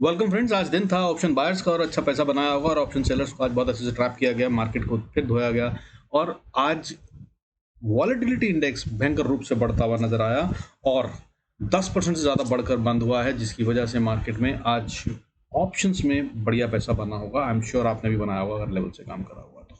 Welcome friends. आज दिन था ऑप्शन बायर्स का और अच्छा पैसा बनाया होगा और ऑप्शन सेलर्स को आज बहुत अच्छे से ट्रैप किया गया, मार्केट को फिर धोया गया और आज वॉलेटिलिटी इंडेक्स भयंकर रूप से बढ़ता हुआ नजर आया और 10% से ज़्यादा बढ़कर बंद हुआ है, जिसकी वजह से मार्केट में आज ऑप्शंस में बढ़िया पैसा बना होगा। आई एम श्योर आपने भी बनाया होगा अगर लेवल से काम करा हुआ तो।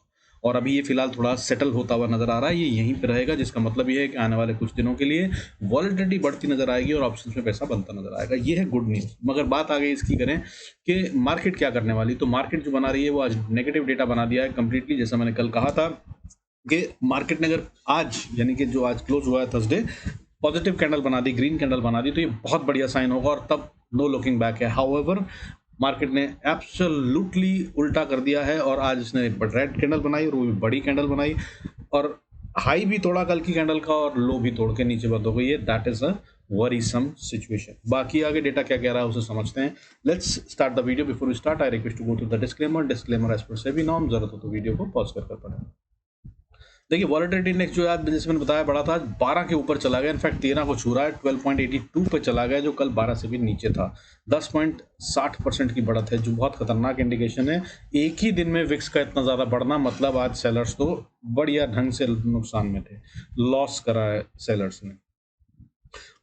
और अभी ये फिलहाल थोड़ा सेटल होता हुआ नजर आ रहा है, ये यहीं पे रहेगा, जिसका मतलब ये है कि आने वाले कुछ दिनों के लिए वॉलेटिलिटी बढ़ती नजर आएगी और ऑप्शंस में पैसा बनता नजर आएगा। ये है गुड न्यूज़। मगर बात आगे इसकी करें कि मार्केट क्या करने वाली, तो मार्केट जो बना रही है वो आज नेगेटिव डेटा बना दिया है कंप्लीटली। जैसा मैंने कल कहा था कि मार्केट ने अगर आज यानी कि जो आज क्लोज हुआ है थर्सडे, पॉजिटिव कैंडल बना दी, ग्रीन कैंडल बना दी, तो ये बहुत बढ़िया साइन होगा और तब नो लुकिंग बैक है। हाउएवर मार्केट ने एब्सोल्युटली उल्टा कर दिया है और आज इसने रेड कैंडल बनाई और वो भी बड़ी कैंडल बनाई और हाई भी तोड़ा कल की कैंडल का और लो भी तोड़ के नीचे बंद हो गई है। That is a worrisome situation. बाकी आगे डेटा क्या कह रहा है उसे समझते हैं। Let's start the video. Before we start I request to go to the disclaimer as per SEBI norm. जरूरत हो तो वीडियो को पॉज कर पढ़ें। देखिए वॉलेटिलिटी इंडेक्स जो आज जैसे मैंने बताया बड़ा था, आज 12 के ऊपर चला गया, इनफैक्ट 13 को छू रहा है, 12.82 पे चला गया जो कल 12 से भी नीचे था। 10.60% की बढ़त है जो बहुत खतरनाक इंडिकेशन है। एक ही दिन में विक्स का इतना ज़्यादा बढ़ना, मतलब आज सेलर्स तो बढ़िया ढंग से नुकसान में थे, लॉस करा है सेलर्स ने।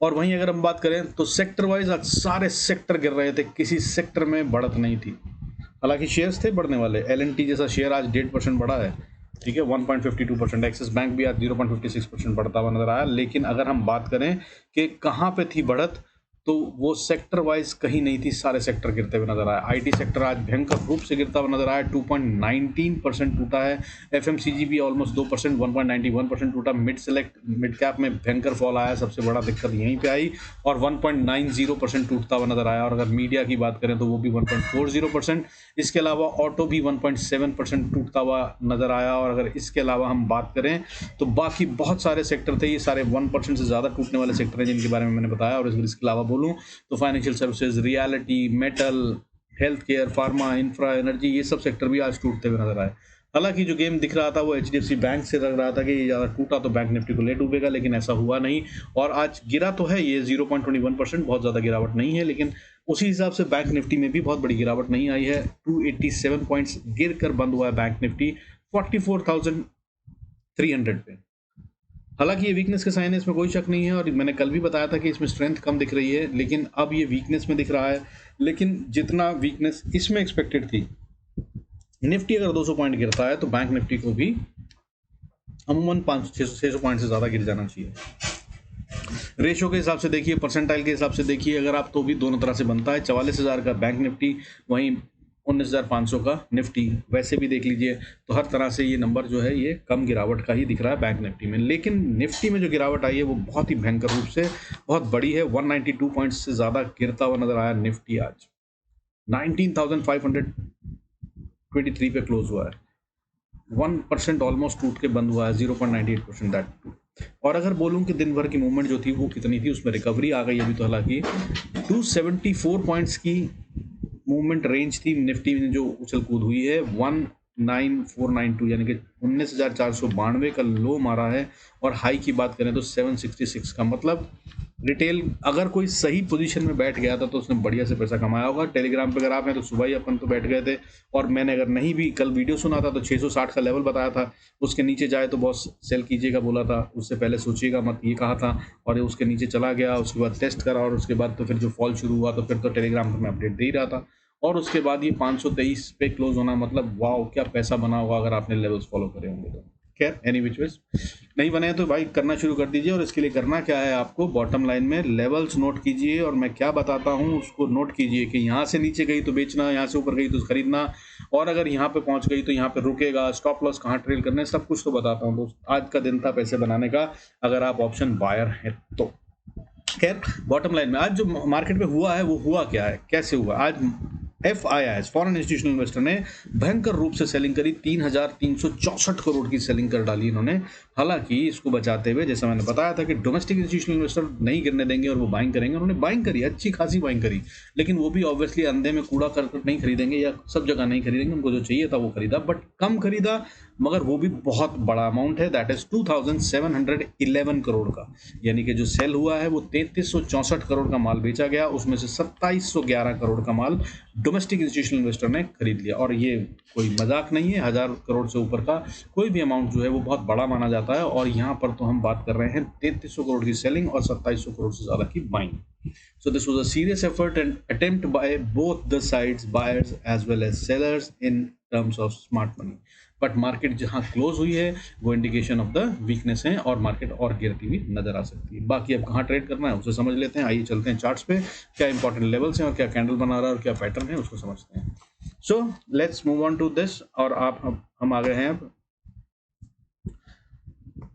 और वहीं अगर हम बात करें तो सेक्टर वाइज आज सारे सेक्टर गिर रहे थे, किसी सेक्टर में बढ़त नहीं थी। हालांकि शेयर्स थे बढ़ने वाले, एल&टी जैसा शेयर आज 1.5% बढ़ा है, ठीक है, 1.52%। एक्सिस बैंक भी आज 0.56% बढ़ता हुआ नजर आया। लेकिन अगर हम बात करें कि कहाँ पे थी बढ़त, तो वो सेक्टर वाइज कहीं नहीं थी, सारे सेक्टर गिरते हुए नजर आया। आईटी सेक्टर आज भयंकर रूप से गिरता हुआ नजर आया, 2.19% टूटा है। एफएमसीजी भी ऑलमोस्ट 2%, 1.91% टूटा। मिड कैप में भयंकर फॉल आया, सबसे बड़ा दिक्कत यहीं पे आई और 1.90% टूटता हुआ नजर आया। और अगर मीडिया की बात करें तो वो भी 1.40%। इसके अलावा ऑटो भी 1.7% टूटता हुआ नजर आया। और अगर इसके अलावा हम बात करें तो बाकी बहुत सारे सेक्टर थे, ये सारे 1% से ज़्यादा टूटने वाले सेक्टर हैं जिनके बारे में मैंने बताया। और इसके अलावा बोलूँ तो financial services, reality, metal, health care, pharma, infra, energy, ये सब सेक्टर भी आज टूटते हुए नजर आए। हालांकि जो गेम दिख रहा था वो एचडीएफसी बैंक से लग रहा था कि ये ज़्यादा टूटा तो बैंक निफ्टी को ले डूबेगा, लेकिन ऐसा हुआ नहीं। और आज गिरा तो है ये 0.21%, बहुत ज़्यादा गिरावट नहीं है, लेकिन उसी हिसाब से बैंक निफ्टी में भी बहुत बड़ी गिरावट नहीं आई है। 287 पॉइंट्स गिर कर बंद हुआ है बैंक निफ्टी 44,300 पे। हालांकि ये वीकनेस के साइन है, इसमें कोई शक नहीं है और मैंने कल भी बताया था कि इसमें स्ट्रेंथ कम दिख रही है, लेकिन अब ये वीकनेस में दिख रहा है। लेकिन जितना वीकनेस इसमें एक्सपेक्टेड थी, निफ्टी अगर 200 पॉइंट गिरता है तो बैंक निफ्टी को भी अमूमन 500-600 पॉइंट से ज़्यादा गिर जाना चाहिए। रेशो के हिसाब से देखिए, परसेंटाइल के हिसाब से देखिए अगर आप, तो भी दोनों तरह से बनता है। 44,000 का बैंक निफ्टी, वहीं 19,500 का निफ्टी। वैसे भी देख लीजिए तो हर तरह से ये नंबर जो है ये कम गिरावट का ही दिख रहा है बैंक निफ्टी में। लेकिन निफ्टी में जो गिरावट आई है वो बहुत ही भयंकर रूप से बहुत बड़ी है। 192 पॉइंट्स से ज़्यादा गिरता हुआ नजर आया निफ्टी। आज 19,523 पे क्लोज हुआ है, 1% ऑलमोस्ट टूट के बंद हुआ है, 0.98% दैट टू। और अगर बोलूं कि दिन भर की मूवमेंट जो थी वो कितनी थी, उसमें रिकवरी आ गई अभी तो। हालांकि 274 पॉइंट्स की मूवमेंट रेंज थी निफ्टी में जो उछल कूद हुई है, 19492 यानी कि 19,492 का लो मारा है। और हाई की बात करें तो 766 का, मतलब रिटेल अगर कोई सही पोजीशन में बैठ गया था तो उसने बढ़िया से पैसा कमाया होगा। टेलीग्राम पे अगर आप हैं तो सुबह ही अपन तो बैठ गए थे, और मैंने अगर नहीं भी कल वीडियो सुना था तो 660 का लेवल बताया था, उसके नीचे जाए तो बॉस सेल कीजिएगा बोला था, उससे पहले सोचिएगा मत, ये कहा था। और ये उसके नीचे चला गया, उसके बाद टेस्ट करा और उसके बाद तो फिर जो फॉल शुरू हुआ तो फिर तो टेलीग्राम पर मैं अपडेट दे ही रहा था। और उसके बाद ये 523 पे क्लोज होना, मतलब वाओ क्या पैसा बना होगा अगर आपने लेवल्स फॉलो करे होंगे तो। खैर एनी विच वेज, नहीं बने तो भाई करना शुरू कर दीजिए। और इसके लिए करना क्या है, आपको बॉटम लाइन में लेवल्स नोट कीजिए और मैं क्या बताता हूँ उसको नोट कीजिए कि यहाँ से नीचे गई तो बेचना, यहाँ से ऊपर गई तो खरीदना, और अगर यहाँ पे पहुँच गई तो यहाँ पे रुकेगा, स्टॉप लॉस कहाँ ट्रेल करना है, सब कुछ तो बताता हूँ दोस्त। आज का दिन था पैसे बनाने का अगर आप ऑप्शन बायर हैं तो। खैर बॉटम लाइन में आज जो मार्केट में हुआ है वो हुआ क्या है, कैसे हुआ आज। FIIs फॉरेन इंस्टीट्यूशनल इन्वेस्टर ने भयंकर रूप से सेलिंग करी, 3,364 करोड़ की सेलिंग कर डाली इन्होंने। हालांकि इसको बचाते हुए, जैसा मैंने बताया था कि डोमेस्टिक इंस्टीट्यूशनल इन्वेस्टर नहीं गिरने देंगे और वो बाइंग करेंगे, उन्होंने बाइंग करी, अच्छी खासी बाइंग करी, लेकिन वो भी ऑब्वियसली अंधे में कूड़ा करकट नहीं खरीदेंगे या सब जगह नहीं खरीदेंगे, उनको जो चाहिए था वो खरीदा, बट कम खरीदा, मगर वो भी बहुत बड़ा अमाउंट है, दैट इज 2,711 करोड़ का। यानी कि जो सेल हुआ है वो 3,364 करोड़ का माल बेचा गया, उसमें से 2,711 करोड़ का माल डोमेस्टिक इंस्टीट्यूशनल इन्वेस्टर ने खरीद लिया। और ये कोई मजाक नहीं है, 1,000 करोड़ से ऊपर का कोई भी अमाउंट जो है वो बहुत बड़ा माना जाता है, और यहाँ पर तो हम बात कर रहे हैं 3,300 करोड़ की सेलिंग और 2,700 करोड़ से ज्यादा की buying. So this was a serious effort and attempt by both the sides, buyers as well as sellers, in terms of smart money. But market जहां क्लोज हुई है वो इंडिकेशन ऑफ द वीकनेस है, और मार्केट और गिरती हुई नजर आ सकती है। बाकी अब कहाँ ट्रेड करना है उसे समझ लेते हैं। आइए चलते हैं चार्ट्स पे, क्या इंपॉर्टेंट लेवल्स हैं और क्या कैंडल बना रहा है और क्या पैटर्न है उसको समझते हैं। So let's move on to this, और हम आ गए हैं अब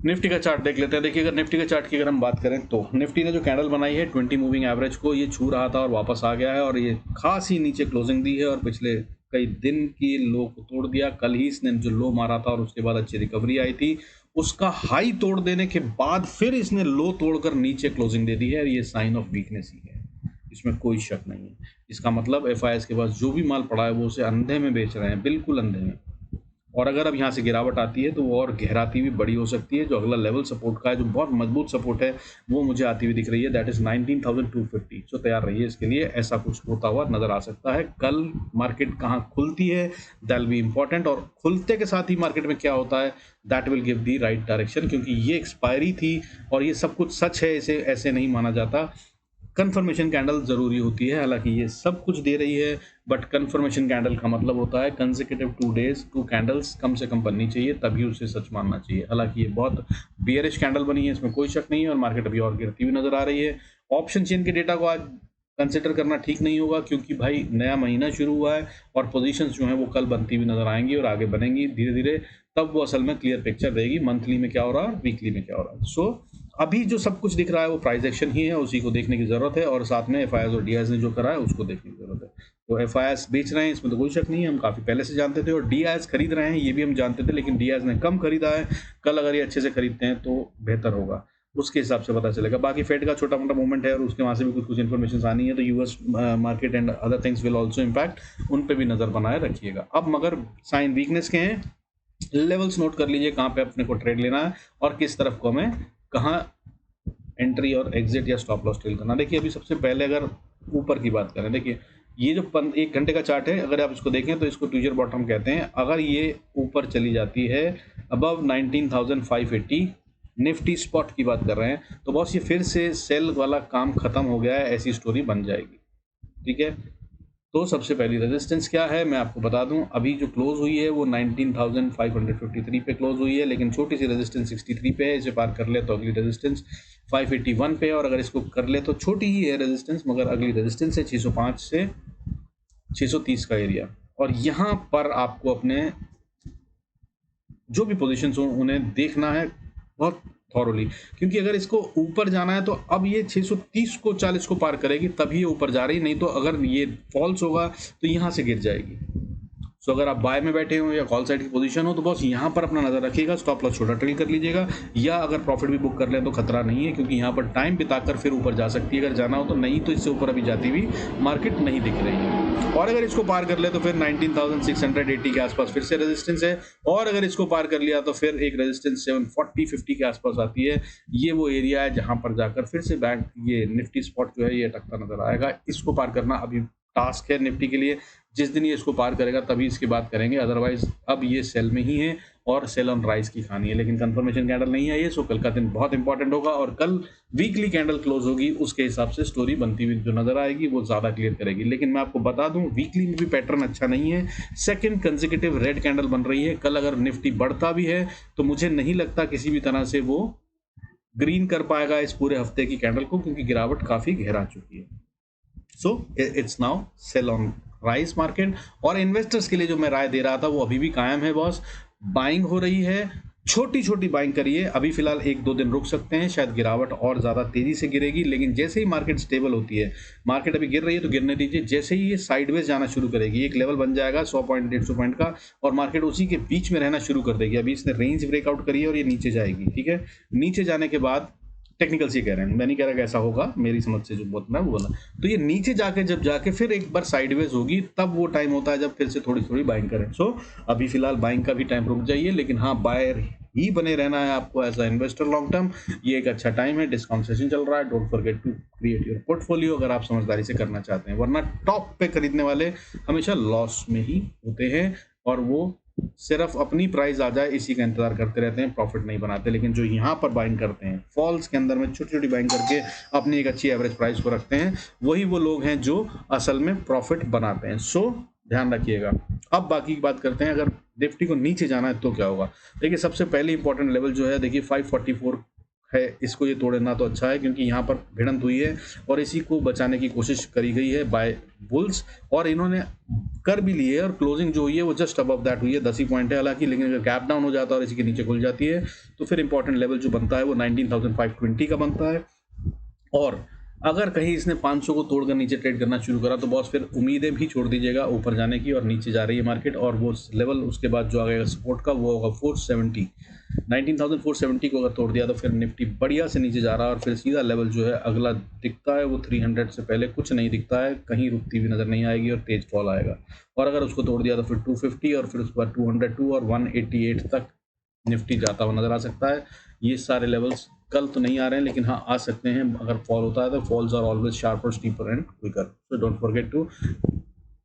निफ्टी का चार्ट देख लेते हैं। देखिए, अगर निफ्टी के चार्ट की अगर हम बात करें तो निफ्टी ने जो कैंडल बनाई है 20 मूविंग एवरेज को, ये छू रहा था और वापस आ गया है, और ये खासी नीचे क्लोजिंग दी है और पिछले कई दिन की लो को तोड़ दिया। कल ही इसने जो लो मारा था और उसके बाद अच्छी रिकवरी आई थी, उसका हाई तोड़ देने के बाद फिर इसने लो तोड़कर नीचे क्लोजिंग दे दी है, और ये साइन ऑफ वीकनेस ही है, इसमें कोई शक नहीं है। इसका मतलब FIIs के पास जो भी माल पड़ा है वो उसे अंधे में बेच रहे हैं, बिल्कुल अंधे में। और अगर अब यहाँ से गिरावट आती है तो वो और गहराती हुई बड़ी हो सकती है। जो अगला लेवल सपोर्ट का है, जो बहुत मजबूत सपोर्ट है, वो मुझे आती हुई दिख रही है, दैट इज 19,250। सो तैयार रहिए इसके लिए, ऐसा कुछ होता हुआ नजर आ सकता है। कल मार्केट कहाँ खुलती है दैट विल बी इंपॉर्टेंट, और खुलते के साथ ही मार्केट में क्या होता है that will give the right direction, क्योंकि ये एक्सपायरी थी और ये सब कुछ सच है, इसे ऐसे नहीं माना जाता। कंफर्मेशन कैंडल जरूरी होती है, हालांकि ये सब कुछ दे रही है, बट कंफर्मेशन कैंडल का मतलब होता है कंसेक्यूटिव 2 डेज 2 कैंडल्स कम से कम बननी चाहिए, तभी उसे सच मानना चाहिए। हालांकि ये बहुत बियरिश कैंडल बनी है, इसमें कोई शक नहीं है, और मार्केट अभी और गिरती हुई नजर आ रही है। ऑप्शन चेन के डेटा को आज कंसिडर करना ठीक नहीं होगा, क्योंकि भाई नया महीना शुरू हुआ है और पोजीशंस जो हैं वो कल बनती हुई नजर आएंगी और आगे बनेंगी धीरे धीरे, तब वो असल में क्लियर पिक्चर देगी मंथली में क्या हो रहा है और वीकली में क्या हो रहा है। सो अभी जो सब कुछ दिख रहा है वो प्राइस एक्शन ही है, उसी को देखने की जरूरत है, और साथ में FIIs और DIs ने जो करा है उसको देखने की जरूरत है। तो FIIs बेच रहे हैं, इसमें तो कोई शक नहीं है, हम काफी पहले से जानते थे, और DIs खरीद रहे हैं ये भी हम जानते थे, लेकिन DIs ने कम खरीदा है। कल अगर ये अच्छे से खरीदते हैं तो बेहतर होगा, उसके हिसाब से पता चलेगा। बाकी फेड का छोटा मोटा मूवमेंट है और उसके वहां से भी कुछ कुछ इन्फॉर्मेशन आनी है, तो US market and other things will also impact, उन पे भी नजर बनाए रखिएगा। अब मगर साइन वीकनेस के हैं, लेवल्स नोट कर लीजिए कहाँ पे अपने को ट्रेड लेना है और किस तरफ को हमें कहाँ एंट्री और एग्जिट या स्टॉप लॉस ट्रेल करना। देखिए, अभी सबसे पहले अगर ऊपर की बात करें, देखिए ये जो 1 घंटे का चार्ट है, अगर आप इसको देखें तो इसको ट्यूजर बॉटम कहते हैं। अगर ये ऊपर चली जाती है अबव 19,580, निफ्टी स्पॉट की बात कर रहे हैं, तो बॉस ये फिर से सेल वाला काम खत्म हो गया है, ऐसी स्टोरी बन जाएगी। ठीक है, तो सबसे पहली रेजिस्टेंस क्या है मैं आपको बता दूं। अभी जो क्लोज हुई है वो 19,553 पे क्लोज हुई है, लेकिन छोटी सी रेजिस्टेंस 63 पे है, इसे पार कर ले तो अगली रेजिस्टेंस 581 पे है, और अगर इसको कर ले तो छोटी ही है रेजिस्टेंस, मगर अगली रेजिस्टेंस है 605 से 630 का एरिया। और यहाँ पर आपको अपने जो भी पोजीशंस हो उन्हें देखना है बहुत थॉरोली, क्योंकि अगर इसको ऊपर जाना है तो अब ये 630 को 40 को पार करेगी तभी ये ऊपर जा रही, नहीं तो अगर ये फॉल्स होगा तो यहाँ से गिर जाएगी। सो अगर आप बाय में बैठे हो या कॉल साइड की पोजीशन हो तो बस यहाँ पर अपना नजर रखिएगा, स्टॉप लॉस छोटा ट्रेल कर लीजिएगा, या अगर प्रॉफिट भी बुक कर लें तो खतरा नहीं है, क्योंकि यहाँ पर टाइम बिताकर फिर ऊपर जा सकती है अगर जाना हो तो, नहीं तो इससे ऊपर अभी जाती हुई मार्केट नहीं दिख रही है। और अगर इसको पार कर ले तो फिर 19,680 के आसपास फिर से रेजिस्टेंस है, और अगर इसको पार कर लिया तो फिर एक रेजिस्टेंस 740-50 के आसपास आती है। ये वो एरिया है जहां पर जाकर फिर से बैंक ये निफ्टी स्पॉट जो है ये अटकता नजर आएगा। इसको पार करना अभी टास्क है निफ्टी के लिए, जिस दिन ये इसको पार करेगा तभी इसकी बात करेंगे, अदरवाइज अब ये सेल में ही है और सेल ऑन राइज की कहानी है, लेकिन कंफर्मेशन कैंडल नहीं है ये। सो कल का दिन बहुत इंपॉर्टेंट होगा, और कल वीकली कैंडल क्लोज होगी, उसके हिसाब से स्टोरी बनती हुई जो नजर आएगी वो ज्यादा क्लियर करेगी। लेकिन मैं आपको बता दूं वीकली में भी पैटर्न अच्छा नहीं है, सेकंड कंसेक्यूटिव रेड कैंडल बन रही है। कल अगर निफ्टी बढ़ता भी है तो मुझे नहीं लगता किसी भी तरह से वो ग्रीन कर पाएगा इस पूरे हफ्ते की कैंडल को, क्योंकि गिरावट काफी गहरा चुकी है। So it's now sell on rise market. और इन्वेस्टर्स के लिए जो मैं राय दे रहा था वो अभी भी कायम है बॉस, बाइंग हो रही है छोटी-छोटी बाइंग करिए, अभी फ़िलहाल 1-2 दिन रुक सकते हैं, शायद गिरावट और ज़्यादा तेज़ी से गिरेगी, लेकिन जैसे ही मार्केट स्टेबल होती है, मार्केट अभी गिर रही है तो गिरने दीजिए, जैसे ही ये साइडवेज़ जाना शुरू करेगी, एक लेवल बन जाएगा 100 पॉइंट, 150 पॉइंट का और मार्केट उसी के बीच में रहना शुरू कर देगी। अभी इसने रेंज ब्रेकआउट करी है और ये नीचे जाएगी, ठीक है? नीचे जाने के बाद टेक्निकल्स ये कह रहे हैं, मैं नहीं कह रहा कि ऐसा होगा, मेरी समझ से जो बोलना है वो बोला। तो ये नीचे जाके जब जाके फिर एक बार साइडवेज़ होगी, तब वो टाइम होता है जब फिर से थोड़ी-थोड़ी बाइंग करें। सो अभी फ़िलहाल बाइंग का भी टाइम रुक जाइए, लेकिन हाँ, बायर ही बने रहना है आपको as a investor long term. ये एक अच्छा टाइम है, डिस्काउंट सेशन चल रहा है, don't forget to create your portfolio अगर आप समझदारी से करना चाहते हैं, वरना टॉप पे खरीदने वाले हमेशा लॉस में ही होते हैं और वो सिर्फ अपनी प्राइस आ जाए इसी का इंतजार करते रहते हैं, प्रॉफिट नहीं बनाते। लेकिन जो यहाँ पर बाइंग करते हैं, फॉल्स के अंदर में छोटी-छोटी बाइंग करके अपनी एक अच्छी एवरेज प्राइस को रखते हैं, वही वो लोग हैं जो असल में प्रॉफिट बनाते हैं। सो ध्यान रखिएगा। अब बाकी की बात करते हैं, अगर निफ्टी को नीचे जाना है तो क्या होगा? देखिए, सबसे पहले इंपॉर्टेंट लेवल जो है, देखिए 544 है, इसको ये तोड़ना तो अच्छा है क्योंकि यहाँ पर भिड़ंत हुई है और इसी को बचाने की कोशिश करी गई है बाय बुल्स और इन्होंने कर भी ली है और क्लोजिंग जो हुई है वो जस्ट अबव दैट हुई है, 10 ही पॉइंट है हालांकि, लेकिन अगर गैप डाउन हो जाता है और इसी के नीचे खुल जाती है तो फिर इंपॉर्टेंट लेवल जो बनता है वो 19,520 का बनता है। और अगर कहीं इसने 500 को तोड़कर नीचे ट्रेड करना शुरू करा तो बॉस फिर उम्मीदें भी छोड़ दीजिएगा ऊपर जाने की, और नीचे जा रही है मार्केट और वो लेवल उसके बाद जो आ गएगा सपोर्ट का वो होगा 470। 19,470 को अगर तोड़ दिया तो फिर निफ्टी बढ़िया से नीचे जा रहा है और फिर सीधा लेवल जो है अगला दिखता है वो 300 से पहले कुछ नहीं दिखता है, कहीं रुकती हुई नजर नहीं आएगी और तेज फॉल आएगा। और अगर उसको तोड़ दिया तो फिर 250 और फिर उसके बाद 202 और 188 तक निफ्टी जाता हुआ नजर आ सकता है। ये सारे लेवल्स कल तो नहीं आ रहे हैं लेकिन हाँ आ सकते हैं। अगर फॉल होता है तो falls are always sharper, steeper and quicker, so don't forget to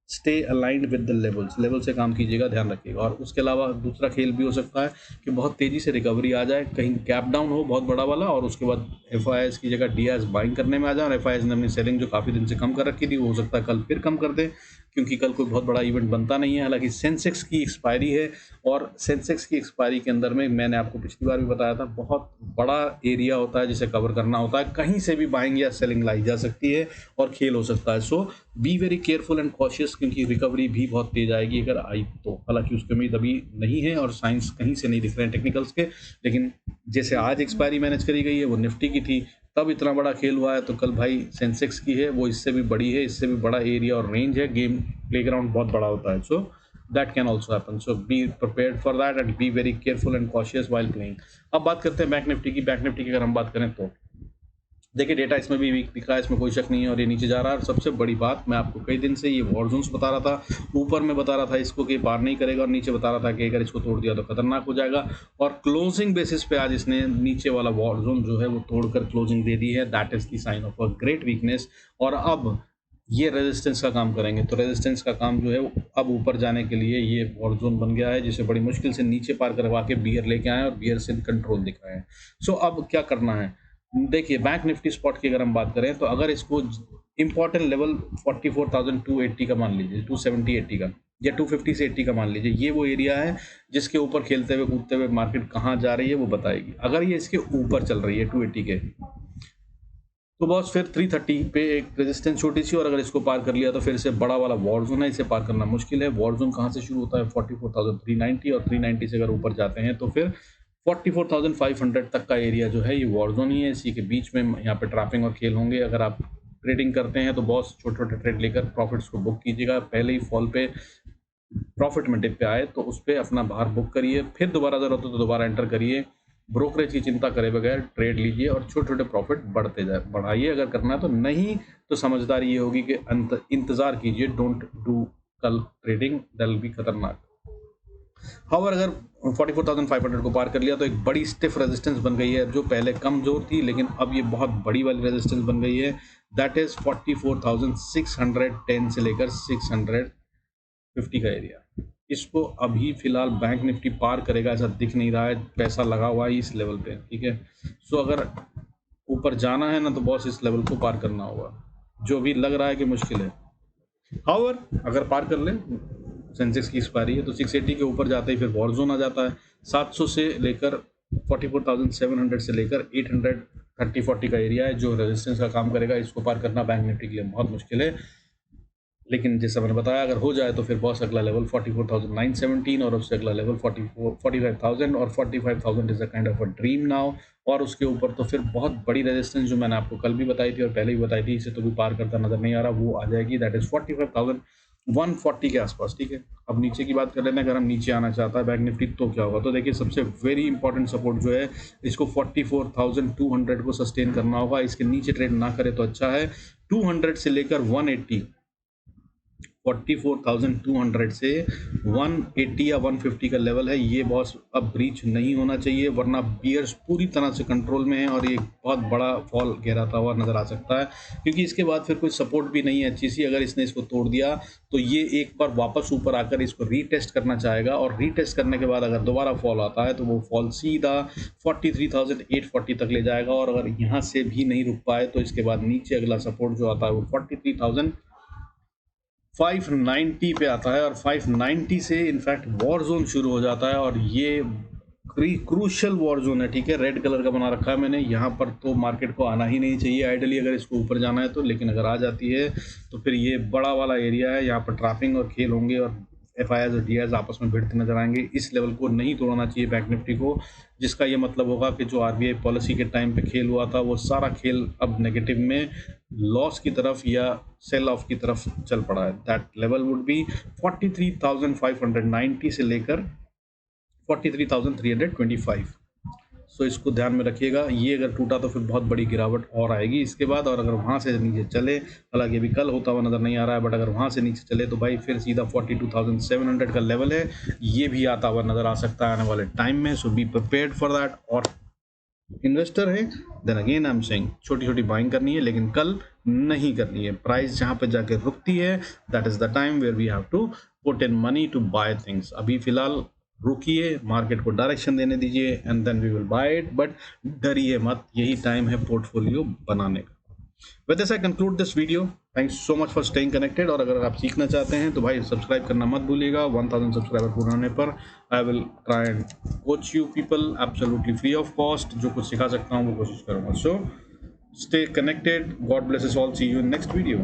stay aligned with the levels. Level से काम कीजिएगा, ध्यान रखिएगा। और उसके अलावा दूसरा खेल भी हो सकता है कि बहुत तेज़ी से रिकवरी आ जाए, कहीं गैप डाउन हो बहुत बड़ा वाला और उसके बाद एफ की जगह डी बाइंग करने में आ जाए और एफ ने अपनी सेलिंग जो काफ़ी दिन से कम कर रखी थी वो हो सकता है कल फिर कम कर दे, क्योंकि कल कोई बहुत बड़ा इवेंट बनता नहीं है। हालांकि सेंसेक्स की एक्सपायरी है और सेंसेक्स की एक्सपायरी के अंदर में मैंने आपको पिछली बार भी बताया था बहुत बड़ा एरिया होता है जिसे कवर करना होता है, कहीं से भी बाइंग या सेलिंग लाई जा सकती है और खेल हो सकता है। So be very careful and cautious, क्योंकि रिकवरी भी बहुत तेज आएगी अगर आई तो। हालांकि उसकी उम्मीद अभी नहीं है और साइंस कहीं से नहीं दिख रहे हैं टेक्निकल्स के, लेकिन जैसे आज एक्सपायरी मैनेज करी गई है वो निफ्टी की थी तब इतना बड़ा खेल हुआ है, तो कल भाई सेंसेक्स की है वो इससे भी बड़ी है, इससे भी बड़ा एरिया और रेंज है, गेम प्लेग्राउंड बहुत बड़ा होता है। So that can also happen, so be prepared for that and B very careful and cautious while playing. अब बात करते हैं बैंक निफ्टी की। बैंक निफ्टी की अगर हम बात करें तो देखिए डेटा इसमें भी वीक दिख रहा है, इसमें कोई शक नहीं है और ये नीचे जा रहा है। और सबसे बड़ी बात, मैं आपको कई दिन से ये वॉर जोन्स बता रहा था, ऊपर में बता रहा था इसको कि पार नहीं करेगा और नीचे बता रहा था कि अगर इसको तोड़ दिया तो खतरनाक हो जाएगा, और क्लोजिंग बेसिस पे आज इसने नीचे वाला वॉर जोन जो है वो तोड़कर क्लोजिंग दे दी है। That is the sign of a great weakness. और अब ये रेजिस्टेंस का काम करेंगे, तो रेजिस्टेंस का काम जो है वो अब ऊपर जाने के लिए ये वॉर जोन बन गया है जिसे बड़ी मुश्किल से नीचे पार करवा के बियर लेके आए और बियर से कंट्रोल दिख रहे हैं। सो अब क्या करना है, देखिए बैंक निफ्टी स्पॉट की अगर हम बात करें तो अगर इसको इंपॉर्टेंट लेवल 44,280 का मान लीजिए, 270 80 का या 250 से 80 का मान लीजिए, ये वो एरिया है जिसके ऊपर खेलते हुए कूदते हुए मार्केट कहाँ जा रही है वो बताएगी। अगर ये इसके ऊपर चल रही है 280 के, तो बॉस फिर 330 पे एक रेजिस्टेंस छोटी सी, और अगर इसको पार कर लिया तो फिर से बड़ा वाला वॉर जोन है, इसे पार करना मुश्किल है। वॉर जोन कहाँ से शुरू होता है, 44,390, और 390 से अगर ऊपर जाते हैं तो फिर 44,500 तक का एरिया जो है ये वॉर जोन ही है। इसी के बीच में यहाँ पे ट्रैपिंग और खेल होंगे। अगर आप ट्रेडिंग करते हैं तो बॉस छोटे छोटे ट्रेड लेकर प्रॉफिट्स को बुक कीजिएगा। पहले ही फॉल पे प्रॉफिट में डिप पे आए तो उस पर अपना बाहर बुक करिए, फिर दोबारा ज़रूरत हो तो दोबारा एंटर करिए। ब्रोकरेज की चिंता करे बगैर ट्रेड लीजिए और छोटे छोटे प्रॉफिट बढ़ाइए अगर करना है तो। नहीं तो समझदारी ये होगी कि इंतज़ार कीजिए, डोंट डू कल ट्रेडिंग, दैट विल बी खतरनाक। हाउएवर अगर 44,500 को पार कर लिया तो एक बड़ी स्टिफ रेजिस्टेंस बन गई है जो पहले कमजोर थी, लेकिन अब ये बहुत बड़ी वाली रेजिस्टेंस बन गई है। दैट इज 44,610 से लेकर 650 का एरिया। इसको अभी फिलहाल बैंक निफ्टी पार करेगा ऐसा दिख नहीं रहा है, पैसा लगा हुआ है इस लेवल पे, ठीक है। सो अगर ऊपर जाना है ना तो बॉस इस लेवल को पार करना होगा, जो भी लग रहा है कि मुश्किल है। हाउएवर अगर पार कर ले, सेंसेक्स की एक्सपायरी है तो 680 के ऊपर जाता ही फिर वॉर जोन आ जाता है। 700 से लेकर 44,700 से लेकर 830-40 का एरिया है जो रेजिस्टेंस का काम करेगा। इसको पार करना बैंक निफ्टी के लिए बहुत मुश्किल है, लेकिन जैसा मैंने बताया अगर हो जाए तो फिर बॉस अगला लेवल 44,917 और उससे अगला लेवल 45,000 और 45,000 is a kind of a dream now. और उसके ऊपर तो फिर बहुत बड़ी रेजिस्टेंस जो मैंने आपको कल भी बताई थी और पहले भी बताई थी, इसे तो भी पार करता नजर नहीं आ रहा, वो आ जाएगी, दैट इज 45,140 के आसपास। ठीक है, अब नीचे की बात कर लेते हैं। अगर हम नीचे आना चाहता है बैंक निफ्टी तो क्या होगा, तो देखिए सबसे वेरी इंपॉर्टेंट सपोर्ट जो है इसको 44,200 को सस्टेन करना होगा। इसके नीचे ट्रेड ना करे तो अच्छा है। 200 से लेकर 180, 44,200 से 180 या 150 का लेवल है, ये बॉस अब ब्रीच नहीं होना चाहिए, वरना बियर्स पूरी तरह से कंट्रोल में है और ये बहुत बड़ा फॉल गहराता हुआ नजर आ सकता है, क्योंकि इसके बाद फिर कोई सपोर्ट भी नहीं है अच्छी सी। अगर इसने इसको तोड़ दिया तो ये एक बार वापस ऊपर आकर इसको रीटेस्ट करना चाहेगा और रीटेस्ट करने के बाद अगर दोबारा फॉल आता है तो वो फॉल सीधा 43,840 तक ले जाएगा। और अगर यहाँ से भी नहीं रुक पाए तो इसके बाद नीचे अगला सपोर्ट जो आता है वो 43,590 पे आता है और 590 से इनफैक्ट वॉर जोन शुरू हो जाता है और ये क्रूशियल वॉर जोन है। ठीक है, रेड कलर का बना रखा है मैंने, यहाँ पर तो मार्केट को आना ही नहीं चाहिए आइडली अगर इसको ऊपर जाना है तो, लेकिन अगर आ जाती है तो फिर ये बड़ा वाला एरिया है, यहाँ पर ट्रैपिंग और खेल होंगे और एफआईआर और डीआईज आपस में भिड़ते नजर आएंगे। इस लेवल को नहीं तोड़ना चाहिए बैंक निफ्टी को, जिसका ये मतलब होगा कि जो आरबीआई पॉलिसी के टाइम पे खेल हुआ था वो सारा खेल अब नेगेटिव में लॉस की तरफ या सेल ऑफ की तरफ चल पड़ा है। दैट लेवल वुड बी 43,590 से लेकर 43,325। सो इसको ध्यान में रखिएगा, ये अगर टूटा तो फिर बहुत बड़ी गिरावट और आएगी इसके बाद। और अगर वहाँ से नीचे चले, हालांकि अभी कल होता हुआ नज़र नहीं आ रहा है, बट अगर वहाँ से नीचे चले तो भाई फिर सीधा 42,700 का लेवल है, ये भी आता हुआ नज़र आ सकता है आने वाले टाइम में। So be prepared for that. और इन्वेस्टर है then again I am saying छोटी छोटी बाइंग करनी है, लेकिन कल नहीं करनी है। प्राइस जहाँ पे जाके रुकती है that is the time where we have to put in money to buy things. अभी फिलहाल रुकिए, मार्केट को डायरेक्शन देने दीजिए and then we will buy it, but डरिए मत, यही टाइम है पोर्टफोलियो बनाने का। With this I conclude this video. Thanks so much for staying connected। और अगर आप सीखना चाहते हैं तो भाई सब्सक्राइब करना मत भूलिएगा। 1000 सब्सक्राइबर पूरा होने पर I will try and coach you people absolutely free of cost. जो कुछ सिखा सकता हूँ वो कोशिश करूँगा। So stay connected, God blesses all, see you in next video.